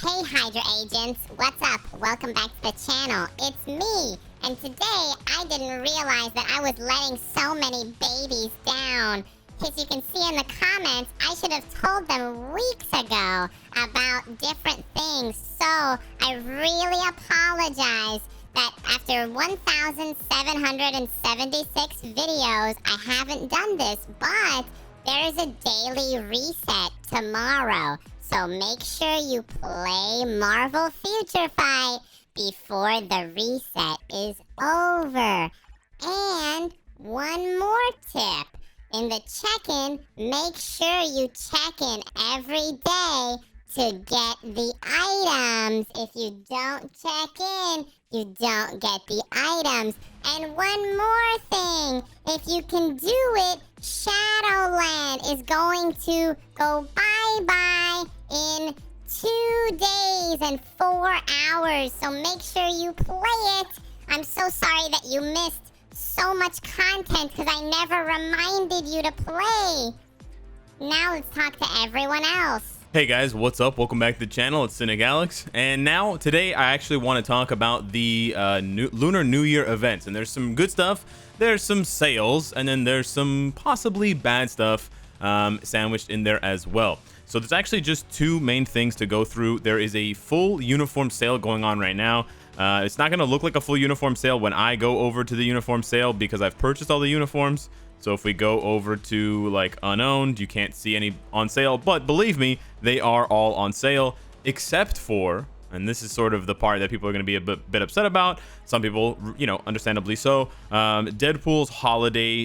Hey Hydra agents, what's up? Welcome back to the channel. It's me, and today I didn't realize that I was letting so many babies down. As you can see in the comments, I should have told them weeks ago about different things. So I really apologize that after 1,776 videos, I haven't done this, but there is a daily reset tomorrow. So make sure you play Marvel Future Fight before the reset is over. And one more tip. In the check-in, make sure you check in every day to get the items. If you don't check in, you don't get the items. And one more thing, if you can do it, Shadowland is going to go bye-bye in 2 days and 4 hours. So make sure you play it. I'm so sorry that you missed so much content because I never reminded you to play. Now let's talk to everyone else. Hey guys, what's up? Welcome back to the channel. It's Cynicalex, and now today I actually want to talk about the Lunar New Year events. And there's some good stuff, there's some sales, and then there's some possibly bad stuff sandwiched in there as well. So there's actually just two main things to go through. There is a full uniform sale going on right now. It's not going to look like a full uniform sale when I go over to the uniform sale because I've purchased all the uniforms. So if we go over to like unowned, you can't see any on sale, but believe me, they are all on sale except for, and this is sort of the part that people are going to be a bit upset about. Some people, you know, understandably so. Deadpool's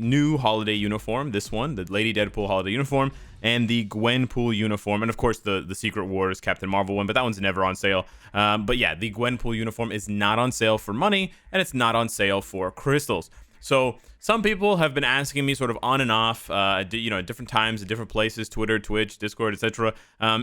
new holiday uniform, this one, the Lady Deadpool holiday uniform, and the Gwenpool uniform, and of course the Secret Wars Captain Marvel one, but that one's never on sale. But yeah, the Gwenpool uniform is not on sale for money, and it's not on sale for crystals. So some people have been asking me sort of on and off, you know, at different times, at different places, Twitter, Twitch, Discord, etc.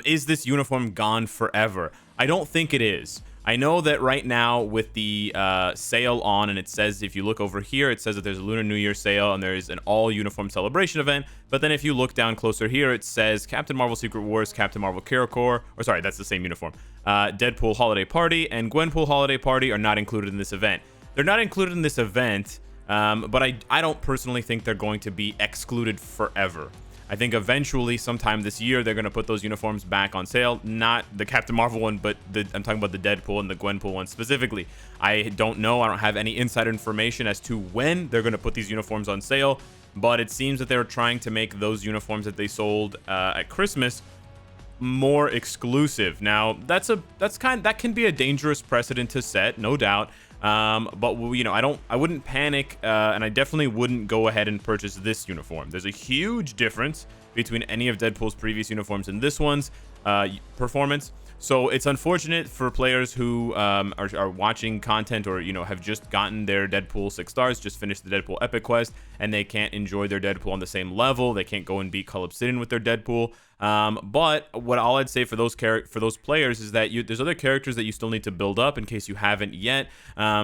Is this uniform gone forever? I don't think it is. I know that right now with the sale on, and it says, if you look over here, it says that there's a Lunar New Year sale and there's an all uniform celebration event. But then if you look down closer here, it says Captain Marvel Secret Wars, Captain Marvel Corps, or sorry, that's the same uniform. Deadpool Holiday Party and Gwenpool Holiday Party are not included in this event. They're not included in this event, but I don't personally think they're going to be excluded forever. I think eventually, sometime this year, they're going to put those uniforms back on sale. Not the Captain Marvel one, but I'm talking about the Deadpool and the Gwenpool one specifically. I don't know. I don't have any insider information as to when they're going to put these uniforms on sale. But it seems that they're trying to make those uniforms that they sold at Christmas more exclusive. Now, that can be a dangerous precedent to set, no doubt. But you know, I wouldn't panic, and I definitely wouldn't go ahead and purchase this uniform. There's a huge difference between any of Deadpool's previous uniforms and this one's performance. So it's unfortunate for players who are watching content, or you know, have just gotten their Deadpool 6 stars, just finished the Deadpool Epic Quest, and they can't enjoy their Deadpool on the same level. They can't go and beat Cull Obsidian with their Deadpool. But all I'd say for those players is that there's other characters that you still need to build up in case you haven't yet,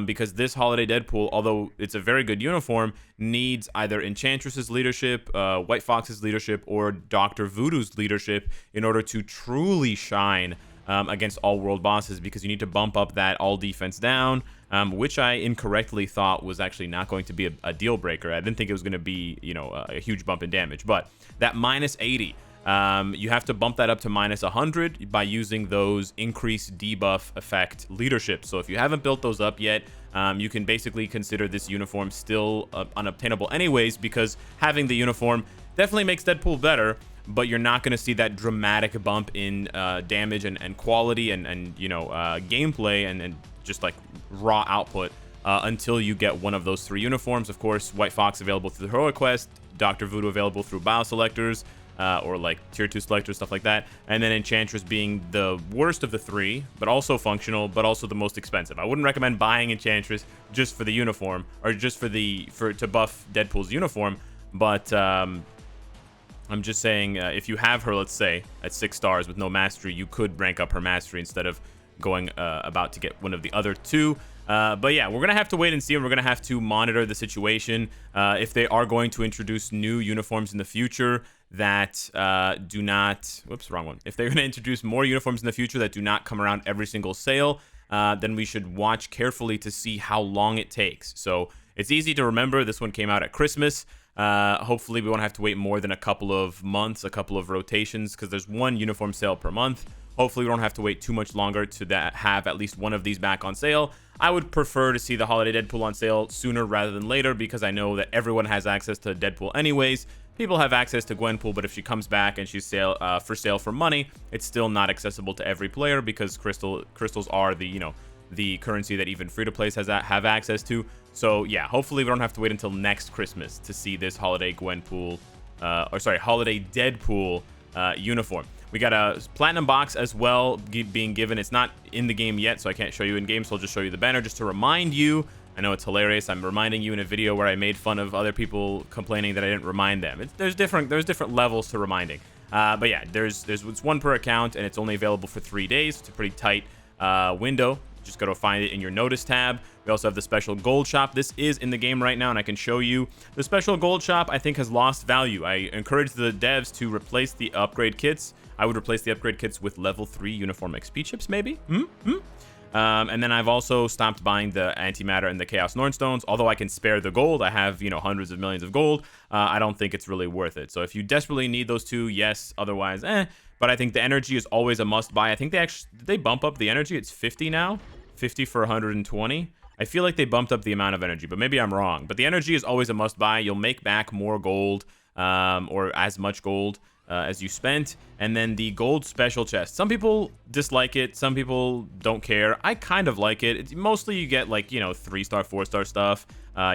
because this Holiday Deadpool, although it's a very good uniform, needs either Enchantress's leadership, White Fox's leadership, or Dr. Voodoo's leadership in order to truly shine against all world bosses, because you need to bump up that all defense down, which I incorrectly thought was actually not going to be a deal breaker. I didn't think it was going to be, you know, a huge bump in damage, but that minus 80. You have to bump that up to minus 100 by using those increased debuff effect leadership. So if you haven't built those up yet, you can basically consider this uniform still unobtainable anyways, because having the uniform definitely makes Deadpool better, but you're not going to see that dramatic bump in damage and quality and you know, gameplay and just like raw output until you get one of those 3 uniforms. Of course, White Fox available through the Heroic Quest, Dr. Voodoo available through Bio Selectors, or like tier 2 selectors, stuff like that, and then Enchantress being the worst of the 3, but also functional, but also the most expensive. I wouldn't recommend buying Enchantress just for the uniform, or just to buff Deadpool's uniform, but I'm just saying, if you have her, let's say, at 6 stars with no mastery, you could rank up her mastery instead of going about to get one of the other 2. But yeah, we're going to have to wait and see, and we're going to have to monitor the situation. If they are going to introduce new uniforms in the future, that do not, whoops, wrong one. If they're going to introduce more uniforms in the future that do not come around every single sale, then we should watch carefully to see how long it takes. So it's easy to remember. This one came out at Christmas. Hopefully we won't have to wait more than a couple of months, a couple of rotations, because there's one uniform sale per month. Hopefully we don't have to wait too much longer to have at least one of these back on sale. I would prefer to see the Holiday Deadpool on sale sooner rather than later, because I know that everyone has access to Deadpool anyways. People have access to Gwenpool, but if she comes back and she's for sale for money, it's still not accessible to every player, because crystals are the currency that even free-to-plays have access to. So yeah, hopefully we don't have to wait until next Christmas to see this Holiday Deadpool uniform. We got a platinum box as well being given. It's not in the game yet, so I can't show you in game, so I'll just show you the banner just to remind you. I know it's hilarious. I'm reminding you in a video where I made fun of other people complaining that I didn't remind them. There's different levels to reminding. But yeah, it's one per account, and it's only available for 3 days. It's a pretty tight window. Just go to find it in your notice tab. We also have the special gold shop. This is in the game right now, and I can show you. The special gold shop, I think, has lost value. I encourage the devs to replace the upgrade kits. I would replace the upgrade kits with level 3 uniform XP chips, maybe. And then I've also stopped buying the antimatter and the chaos nornstones. Although I can spare the gold, I have hundreds of millions of gold. I don't think it's really worth it. So if you desperately need those two, yes. Otherwise, But I think the energy is always a must buy. I think did they bump up the energy? It's 50 now, 50 for 120. I feel like they bumped up the amount of energy, but maybe I'm wrong. But the energy is always a must buy. You'll make back more gold, or as much gold as you spent. And then the gold special chest. Some people dislike it. Some people don't care. I kind of like it. Mostly you get 3-star, 4-star stuff.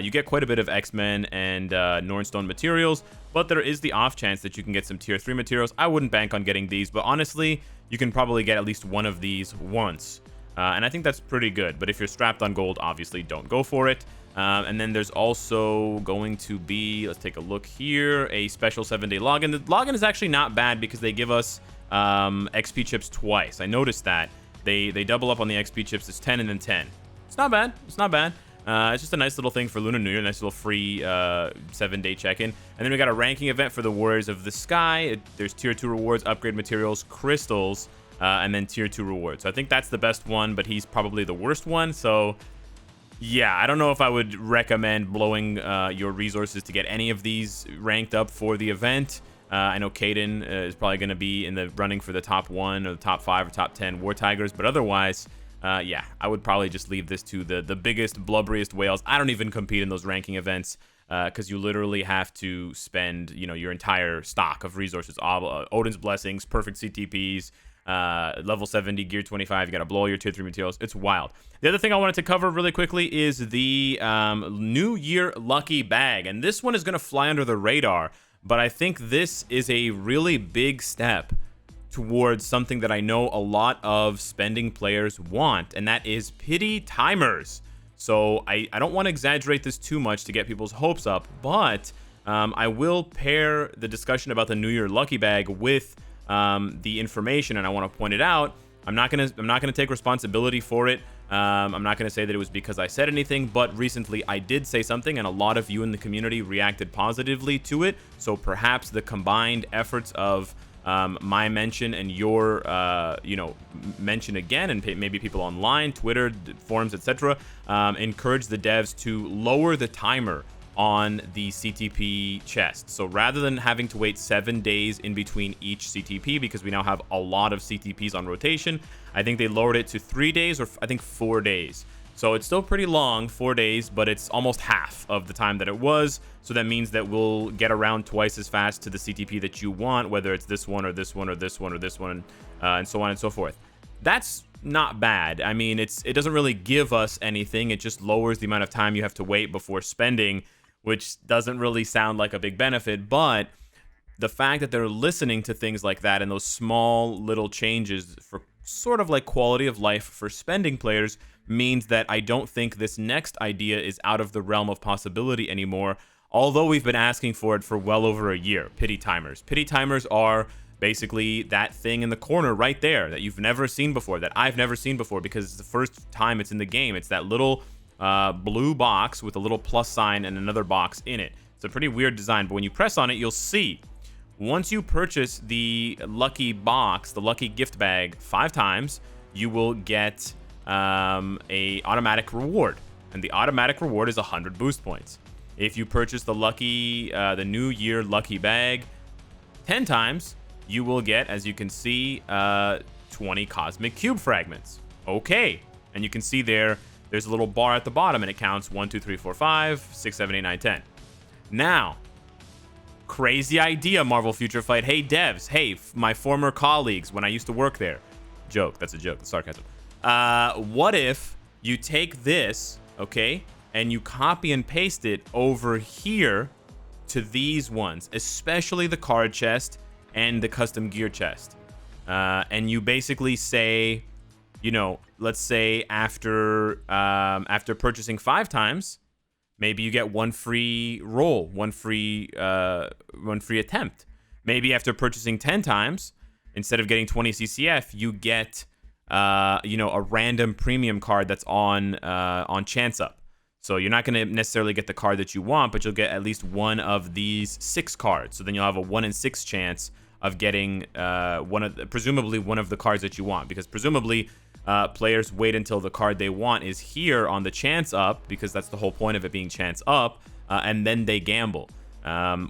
You get quite a bit of X-Men and Nornstone materials, but there is the off chance that you can get some tier 3 materials. I wouldn't bank on getting these, but honestly, you can probably get at least one of these once. And I think that's pretty good. But if you're strapped on gold, obviously don't go for it. And then there's also going to be, let's take a look here, a special 7-day login. The login is actually not bad because they give us XP chips twice. I noticed that. They double up on the XP chips. It's 10 and then 10. It's not bad. It's not bad. It's just a nice little thing for Lunar New Year, nice little free 7-day check-in. And then we got a ranking event for the Warriors of the Sky. There's tier 2 rewards, upgrade materials, crystals, and then tier 2 rewards. So I think that's the best one, but he's probably the worst one. So yeah, I don't know if I would recommend blowing your resources to get any of these ranked up for the event. I know Caden is probably going to be in the running for the top 1 or the top 5 or top 10 War Tigers, but otherwise, yeah, I would probably just leave this to the biggest, blubberiest whales. I don't even compete in those ranking events because you literally have to spend, your entire stock of resources. Odin's Blessings, perfect CTPs, level 70, gear 25. You got to blow your tier 3 materials. It's wild. The other thing I wanted to cover really quickly is the New Year Lucky Bag. And this one is going to fly under the radar, but I think this is a really big step towards something that I know a lot of spending players want, and that is pity timers. So I don't want to exaggerate this too much to get people's hopes up, but I will pair the discussion about the New Year Lucky Bag with the information, and I want to point it out. I'm not gonna take responsibility for it. I'm not gonna say that it was because I said anything, but recently I did say something, and a lot of you in the community reacted positively to it. So perhaps the combined efforts of my mention and your mention again, and maybe people online, Twitter, forums, etc., encourage the devs to lower the timer on the CTP chest. So rather than having to wait 7 days in between each CTP, because we now have a lot of CTPs on rotation, I think they lowered it to 3 days, or I think 4 days. So it's still pretty long, 4 days, but it's almost half of the time that it was. So that means that we'll get around twice as fast to the CTP that you want, whether it's this one or this one or this one or this one, and so on and so forth. That's not bad. I mean, it doesn't really give us anything. It just lowers the amount of time you have to wait before spending, which doesn't really sound like a big benefit. But the fact that they're listening to things like that and those small little changes for sort of like quality of life for spending players means that I don't think this next idea is out of the realm of possibility anymore, although we've been asking for it for well over a year. Pity timers. Pity timers are basically that thing in the corner right there that you've never seen before, that I've never seen before, because it's the first time it's in the game. It's that little blue box with a little plus sign and another box in it. It's a pretty weird design, but when you press on it, you'll see Once you purchase the lucky box, the lucky gift bag 5 times, you will get a automatic reward, and the automatic reward is 100 boost points. If you purchase the New Year lucky bag 10 times, you will get, as you can see, 20 cosmic cube fragments. Okay, and you can see there's a little bar at the bottom, and it counts 1, 2, 3, 4, 5, 6, 7, 8, 9, 10. Now, crazy idea, Marvel Future Fight. Hey, devs. Hey, my former colleagues when I used to work there. Joke. That's a joke. That's sarcasm. What if you take this, okay, and you copy and paste it over here to these ones, especially the card chest and the custom gear chest. And you basically say, you know, let's say after purchasing 5 times, maybe you get 1 free roll, 1 free attempt. Maybe after purchasing 10 times, instead of getting 20 CCF, you get a random premium card that's on chance up. So you're not going to necessarily get the card that you want, but you'll get at least one of these 6 cards. So then you'll have a 1 in 6 chance of getting presumably one of the cards that you want, because presumably players wait until the card they want is here on the chance up, because that's the whole point of it being chance up, and then they gamble.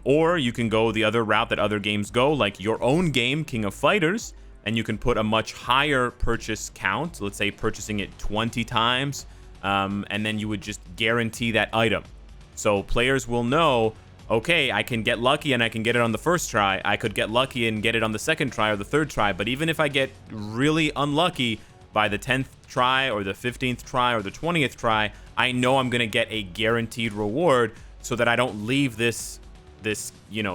Or you can go the other route that other games go, like your own game, King of Fighters, and you can put a much higher purchase count, let's say purchasing it 20 times, and then you would just guarantee that item. So players will know, okay, I can get lucky and I can get it on the first try. I could get lucky and get it on the second try or the third try. But even if I get really unlucky by the 10th try or the 15th try or the 20th try, I know I'm going to get a guaranteed reward, so that I don't leave this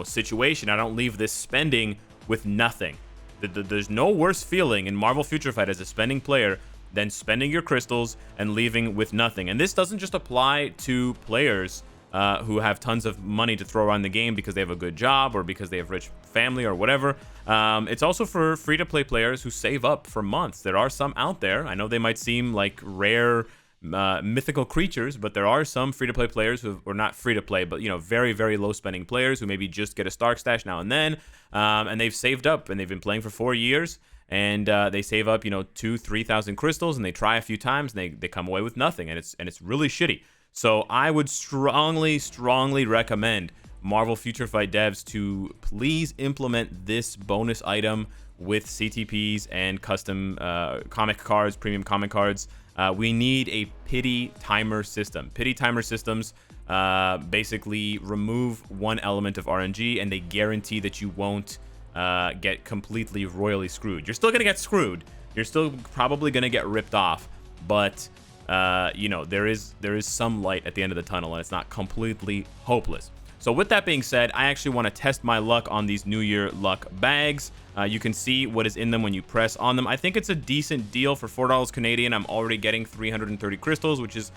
situation. I don't leave this spending with nothing. There's no worse feeling in Marvel Future Fight as a spending player than spending your crystals and leaving with nothing. And this doesn't just apply to players who have tons of money to throw around the game because they have a good job or because they have rich family or whatever. It's also for free-to-play players who save up for months. There are some out there. I know they might seem like rare mythical creatures, but there are some free-to-play players who are not free-to-play, but very, very low-spending players who maybe just get a Stark Stash now and then, and they've saved up and they've been playing for 4 years. And they save up, 2,000-3,000 crystals, and they try a few times, and they come away with nothing, and it's really shitty. So I would strongly recommend Marvel Future Fight devs to please implement this bonus item with CTPs and custom comic cards, premium comic cards. We need a pity timer system. Pity timer systems basically remove one element of RNG, and they guarantee that you won't get completely royally screwed. You're still gonna get screwed. You're still probably gonna get ripped off, but there is some light at the end of the tunnel, and it's not completely hopeless. So with that being said, I actually want to test my luck on these New Year luck bags. You can see what is in them when you press on them. I think it's a decent deal for $4 Canadian. I'm already getting 330 crystals, which is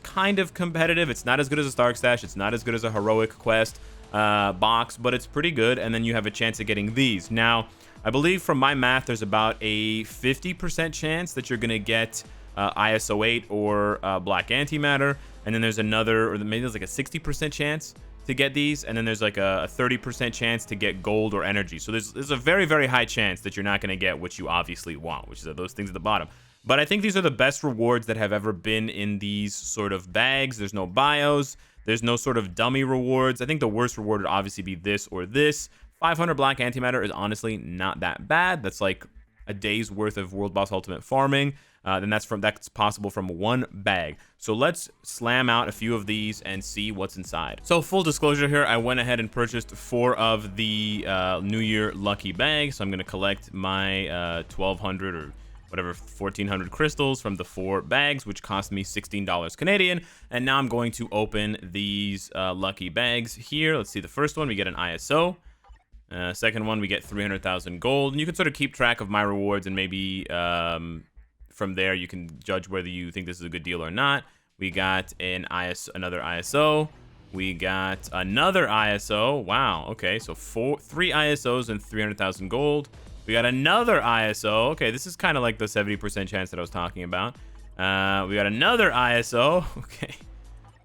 kind of competitive. It's not as good as a Stark Stash. It's not as good as a Heroic Quest box, but it's pretty good. And then you have a chance of getting these. Now, I believe from my math, there's about a 50% chance that you're going to get ISO 8 or Black Antimatter. And then there's another, or maybe there's like a 60% chance to get these, and then there's like a 30% chance to get gold or energy. So there's a very, very high chance that you're not going to get what you obviously want, which is those things at the bottom. But I think these are the best rewards that have ever been in these sort of bags. There's no bios. There's no sort of dummy rewards. I think the worst reward would obviously be this or this. 500 Black Antimatter is honestly not that bad. That's like a day's worth of World Boss Ultimate farming. Then that's possible from one bag. So let's slam out a few of these and see what's inside. So full disclosure here, I went ahead and purchased 4 of the New Year lucky bags. So I'm going to collect my 1,200 or whatever 1,400 crystals from the 4 bags, which cost me $16 Canadian. And now I'm going to open these lucky bags here. Let's see, the first one, we get an ISO. Second one, we get 300,000 gold. And you can sort of keep track of my rewards, and maybe from there you can judge whether you think this is a good deal or not. We got another ISO. We got another ISO. Wow, okay, so 3 ISOs and 300,000 gold. We got another ISO. Okay, this is kind of like the 70% chance that I was talking about. We got another ISO.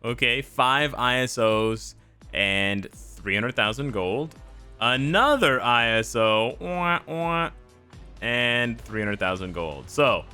Okay, 5 ISOs and 300,000 gold. another ISO, and 300,000 gold. So,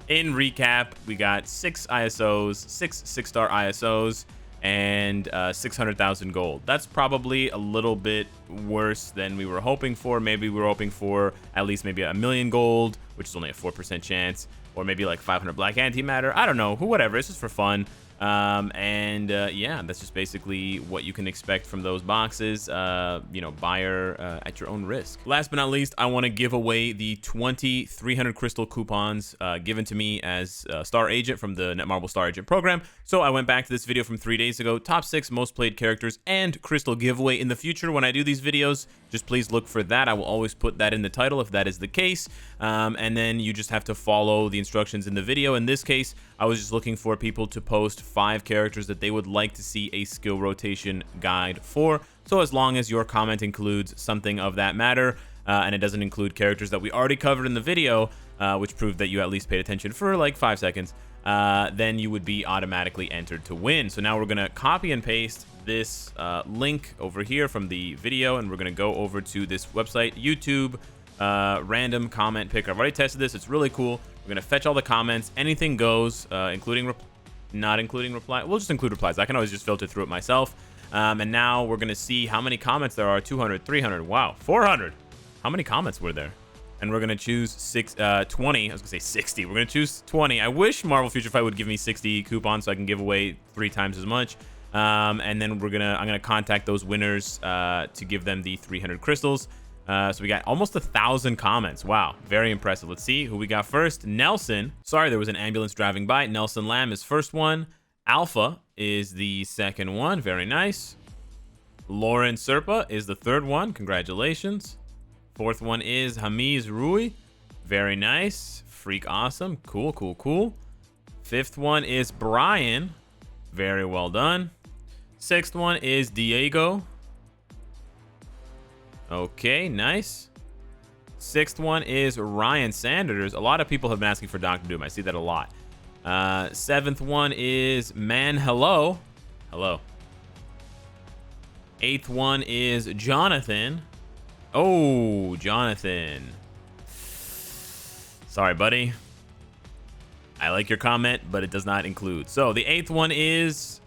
in recap, we got 6 ISOs, 6-star ISOs, and 600,000 gold. That's probably a little bit worse than we were hoping for. Maybe we were hoping for at least maybe 1,000,000 gold, which is only a 4% chance, or maybe like 500 black antimatter. I don't know, whatever. It's just for fun. Yeah, that's just basically what you can expect from those boxes. You know, buyer at your own risk. Last but not least, I want to give away the 20 300 crystal coupons given to me as Star Agent from the Netmarble Star Agent program. So I went back to this video from 3 days ago, top 6 most played characters and crystal giveaway. In the future, when I do these videos, just please look for that. I will always put that in the title if that is the case. And then you just have to follow the instructions in the video. In this case, I was just looking for people to post 5 characters that they would like to see a skill rotation guide for. So as long as your comment includes something of that matter, and it doesn't include characters that we already covered in the video, which proved that you at least paid attention for like 5 seconds, then you would be automatically entered to win. So now we're gonna copy and paste this link over here from the video, and we're gonna go over to this website, YouTube random comment picker. I've already tested this. It's really cool. We're gonna fetch all the comments. Anything goes, including not including reply. We'll just include replies. I can always just filter through it myself. And now we're gonna see how many comments there are. 200, 300. Wow, 400. How many comments were there? And we're gonna choose 20. I was gonna say 60. We're gonna choose 20. I wish Marvel Future Fight would give me 60 coupons so I can give away 3 times as much. And then I'm gonna contact those winners to give them the 300 crystals. So we got almost 1,000 comments. Wow, very impressive. Let's see who we got first. Nelson. Sorry, there was an ambulance driving by. Nelson Lamb is first one. Alpha is the second one. Very nice. Lauren Serpa is the third one. Congratulations. Fourth one is Hamiz Rui. Very nice. Freak awesome. Cool, cool, cool. Fifth one is Brian. Very well done. Sixth one is Diego. Okay, nice. Sixth one is Ryan Sanders. A lot of people have been asking for Dr. Doom. I see that a lot. Seventh one is Man Hello. Hello. Eighth one is Jonathan. Oh, Jonathan. Sorry, buddy. I like your comment, but it does not include. So the 8th one is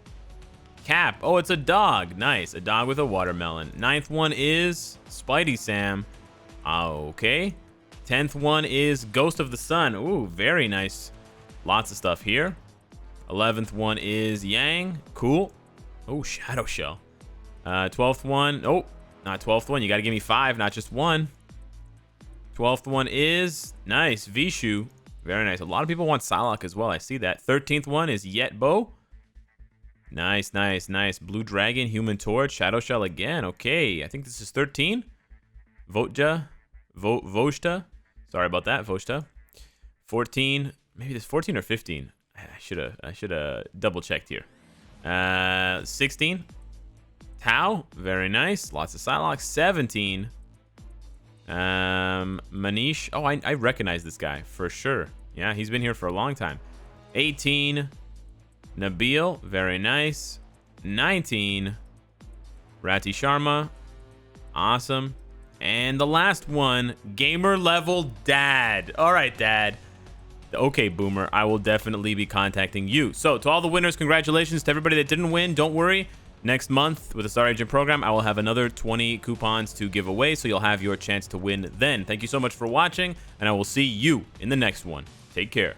Cap. Oh, it's a dog. Nice. A dog with a watermelon. 9th one is Spidey Sam. Okay. 10th one is Ghost of the Sun. Ooh, very nice. Lots of stuff here. 11th one is Yang. Cool. Oh, Shadow Shell. 12th one. Oh, not 12th one. You got to give me 5, not just 1. 12th one is nice. Vishu. Very nice. A lot of people want Psylocke as well. I see that. 13th one is Yetbo. Nice, nice, nice. Blue Dragon, Human Torch, Shadow Shell again. Okay, I think this is 13. Vojta. Sorry about that, Vojta. 14. Maybe this 14 or 15. I should have double checked here. 16. Tau. Very nice. Lots of Psylocke. 17. Manish. Oh, I recognize this guy for sure. Yeah, he's been here for a long time. 18. Nabil. Very nice. 19. Rati Sharma. Awesome. And the last one, Gamer Level Dad. All right, Dad. Okay, Boomer, I will definitely be contacting you. So to all the winners, congratulations. To everybody that didn't win, don't worry. Next month with the Star Agent program, I will have another 20 coupons to give away, so you'll have your chance to win then. Thank you so much for watching, and I will see you in the next one. Take care.